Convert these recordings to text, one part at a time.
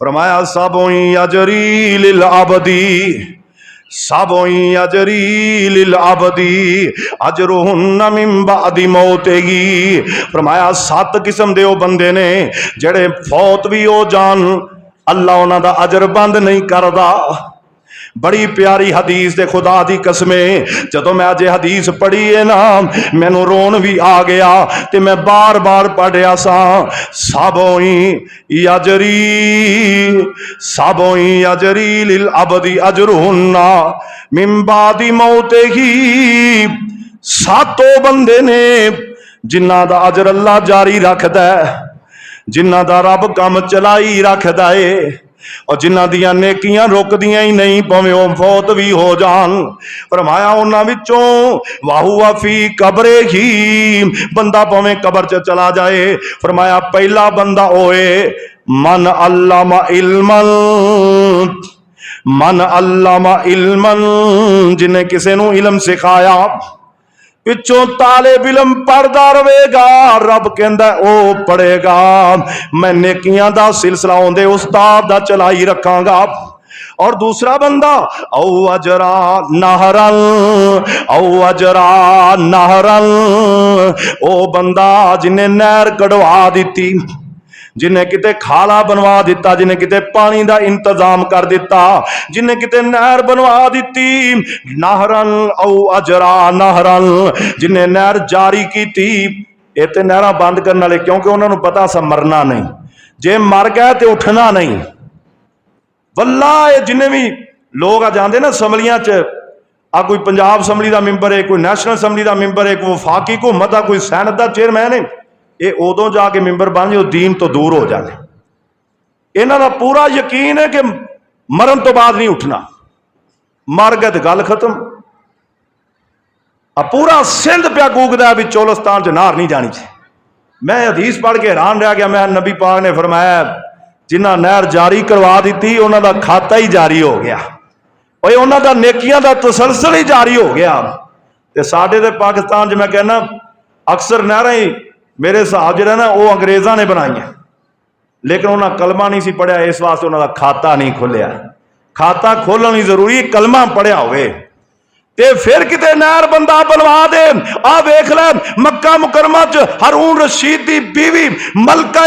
फरमाया सबोई अजरी लिल अबदी, सबोई अजरी लिल अबदी अजरुहुन्ना मिन बादी मौतेगी। फरमाया 7 किस्म दे ओ बंदे ने जेड़े फौत भी हो जान अल्लाह उन्हां दा अजर बंद नहीं करदा। बड़ी प्यारी हदीस दे खुदा दी कसमे जदों मैं अज हदीस पढ़ी है ना मैनू रोन भी आ गया ते मैं बार बार पढ़िया सा। सबोई अजरी लिल अबदी अजरुहुन्ना मिन बादी मौतेही। 7 बंदे ने जिन्हां दा अजर अल्लाह जारी रखदा है, जिन्हां दा रब काम चलाई रखदा है और जिन्हां दियां नेकियां रुकदियां ही नहीं भावें वो फौत भी हो जान। फरमाया उन्हां विचों वाहुआ फी कब्रे ही, बंदा भावें कब्र च चला जाए। फरमाया पहला बंदा होए मन अल्लामा इल्मन, मन अल्लामा इल्मन जिन्हें किसी नूं इल्म सिखाया। पिछों तालिब इल्म पढ़दा रहेगा, रब कहंदा ओ पढ़ेगा मैं नेकियां दा सिलसिला उहदे उस्ताद दा चलाई रखांगा। और दूसरा बंदा औ अजरा नहरन, औ अजरा नहरन ओ बंदा जिन्हें नहर कढ़वा दी, जिन्हें किते खाला बनवा दिता, जिन्हें किते पानी का इंतजाम कर दिता, जिन्हें किते नहर बनवा दी। नहरन औ अजरा नहरन जिन्हें नहर जारी की थी। ये तो नहर बंद करने वाले क्योंकि उन्होंने पता सा मरना नहीं, जे मर गए तो उठना नहीं। वल्ला जिन्हें भी लोग आ जाते ना असम्बलियां च, आ कोई पंजाब असम्बली का मैंबर है, कोई नैशनल असम्बली का मैंबर है, कोई वफाकी हुकूमत का कोई सैनत का चेयरमैन है, ये उदों जाके मैंबर बन जो दीन तो दूर हो जाए। इन्हां दा पूरा यकीन है कि मरण तो बाद नहीं उठना, मर गए तो गल खत्म। पूरा सिंध प्या गूगदा भी चोलस्तान च नार नहीं जानी चाहिए। मैं हदीस पढ़ के हैरान रह गया। मैं नबी पाक ने फरमाया जिन्हां नहर जारी करवा दी उन्हां दा खाता ही जारी हो गया, और उन्हां दा नेकियां दा तसलसल ही जारी हो गया। ते साडे ते पाकिस्तान च मैं कहना अक्सर नहरां ही मेरे हिसाब जिहड़ा ना वो अंग्रेज़ां ने बनाईयां, लेकिन उन्हें कलमा नहीं सी पढ़िया, इस वास्ते उन्होंने खाता नहीं खोलिया। खाता खोलना नहीं जरूरी, कलमा पढ़िया होवे ते फिर किते नहर बंदा बनवा दे। आ वेख लै मक्का मुकरमा च हारून रशीद दी बीवी मलका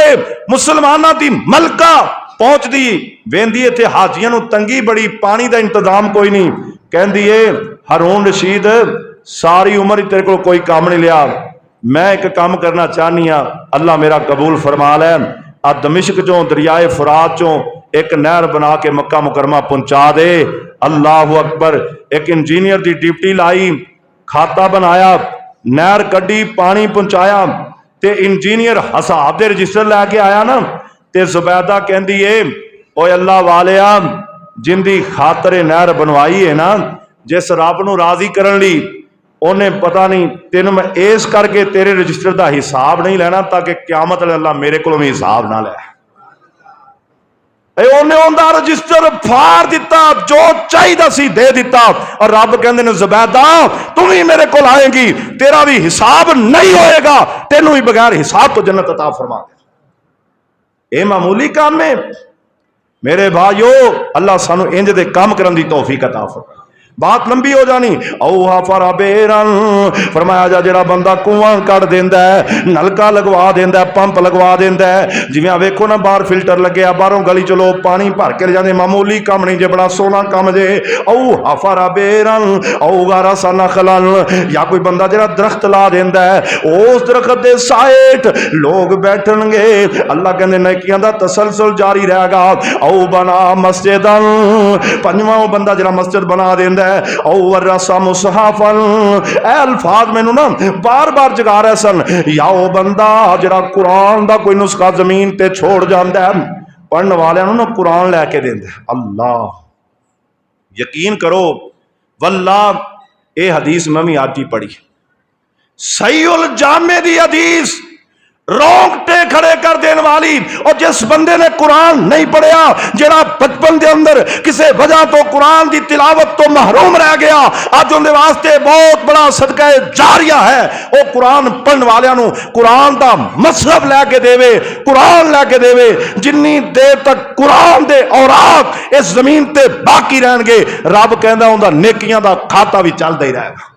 मुसलमाना दी मलका पहुंचदी वेंदी इत्थे हाजियां नूं तंगी बड़ी, पानी का इंतजाम कोई नहीं, कहंदी है हारून रशीद सारी उम्र ही तेरे को कोई काम नहीं लिया, मैं एक काम करना चाहनी हाँ, अल्लाह मेरा कबूल फरमा लै। आ दमिश्क चों दरियाए फुरात चों एक नहर बना के मक्का मुकरमा पहुंचा दे। अल्लाह अकबर। एक इंजीनियर की ड्यूटी लाई, खाता बनाया, नहर कड्डी, पानी पहुंचाया, ते इंजीनियर हिसाब के रजिस्टर लैके आया ना, ते जुबैदा कहती है ओए अल्लाह वालिया जिंदी खातर नहर बनवाई है ना, जिस रब नूं राजी करन लई उन्हें पता नहीं तेन मैं इस करके तेरे रजिस्टर का हिसाब नहीं लेना ताकि क्यामत अल्लाह मेरे को भी हिसाब ना लै। उन्हें उनका रजिस्टर फाड़ दिता, जो चाहिए सी दे दिता, और रब कहते ने ज़ुबैदा तू भी मेरे को आएगी, तेरा भी हिसाब नहीं होएगा, तेनों भी बगैर हिसाब तो जन्नत अता फरमा दे। ये मामूली काम है मेरे भाइयों, अल्लाह सानू इंज दे काम करने की तौफीक अता फरमा। बात लंबी हो जानी। औहा फराबेरन फरमाया जा जेड़ा बंदा कुआं कट देंदा है, नलका लगवा देंदा है, पंप लगवा देंदा है, जिवें वेखो ना बाहर फिल्टर लगे, बाहरों गली चलो पानी भर के ले जाते, मामूली काम नहीं जे, बड़ा सोहना काम जे। औहा फराबेरन औ गारा साना खलन, या कोई बंदा जेड़ा दरख्त ला देंदा है, उस दरख्त दे साइट लोग बैठणगे, अल्लाह कहंदे नेकियां दा तसलसल जारी रहेगा। औ बना मस्जिदन, पंजवां बंदा जेड़ा मस्जिद बना देंदा अल्फाज मैनू ना बार बार जगा रहे सन। या वो बंदा जरा कुरान का कोई नुस्खा जमीन ते छोड़ जाता है, पढ़ने वालों ना कुरान लैके देंदा। अल्लाह यकीन करो वल्ला ये हदीस मैं भी आज ही पढ़ी, सहीउल जामे दी हदीस, रोंगटे खड़े कर देने वाली। और जिस बंदे ने कुरान नहीं पढ़िया, जरा बचपन के अंदर किसी वजह तो कुरान की तिलावत तो महरूम रह गया, अज उनके वास्ते बहुत बड़ा सदका जारिया है। वो कुरान पढ़ने वालों कुरान का मसहब लैके देवे, कुरान लैके देवे। जिन्नी देर तक कुरान दे औरात इस जमीन ते बाकी रहणगे, रब कहंदा उनका नेकियां का खाता भी चलता ही रहेगा।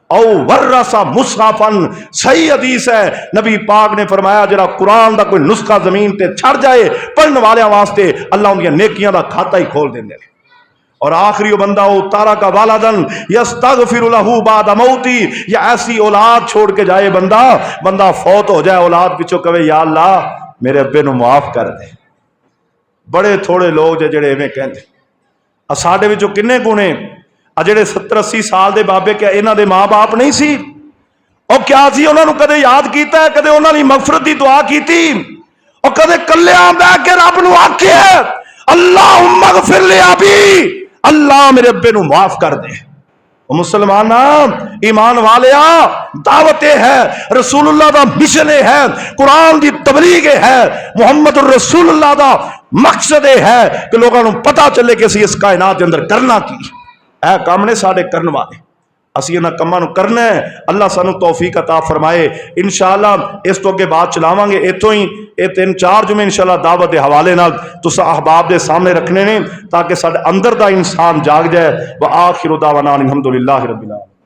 औ वर्रसा मुसहफन, सही हदीस है, नबी पाक ने फरमाया जरा कुरान का कोई नुस्खा जमीन ते छड़ जाए पढ़ने वाले वास्ते अल्लाह उनकी नेकियां का खाता ही खोल देंगे। और आखिरी बंदा वो तारा का वालादन यस्तगफिरु लहू बाद मौती, या ऐसी औलाद छोड़ के जाए बंदा फौत हो जाए, औलाद पिछों कहे या अल्लाह मेरे अब्बे नूं माफ कर दे। बड़े थोड़े लोग जेड़े इवें कहंदे। साडे विचों किन्ने गुणे जेड़े 70-80 साल के बाबे, क्या इन्हां दे माँ बाप नहीं सी? और क्या सी उन्होंने कदे याद किया है, कदे उन्होंने मगफरत की दुआ की थी? और कदे कल्लियां बैठ के रब नूं आखिया अल्लाहुम्मा गफिर li अबी, अल्लाह मेरे अब्बे नूं माफ कर दे। मुसलमान ईमान वालिया, दावत है, रसूलुल्लाह दा मिशन है, कुरान की तबलीग है, मुहम्मद रसूलुल्लाह दा मकसद है कि लोगों को पता चले कि असीं इस कायनात के अंदर करना की है। काम ने साडे करने वाले, असीं इन्हां कामां नूं करना है। अल्लाह सानू तौफीक अता फरमाए। इंशाअल्लाह इस तो अगे बात चलावांगे, इतों ही ये 3-4 जुमे इंशाअल्लाह दावत के हवाले नाल तुसां अहबाब के सामने रखने ने, ताकि साडे अंदर दा इंसान जाग जाए। व आखिरु दावाना अल्हम्दुलिल्लाहि रब्बिल आलमीन।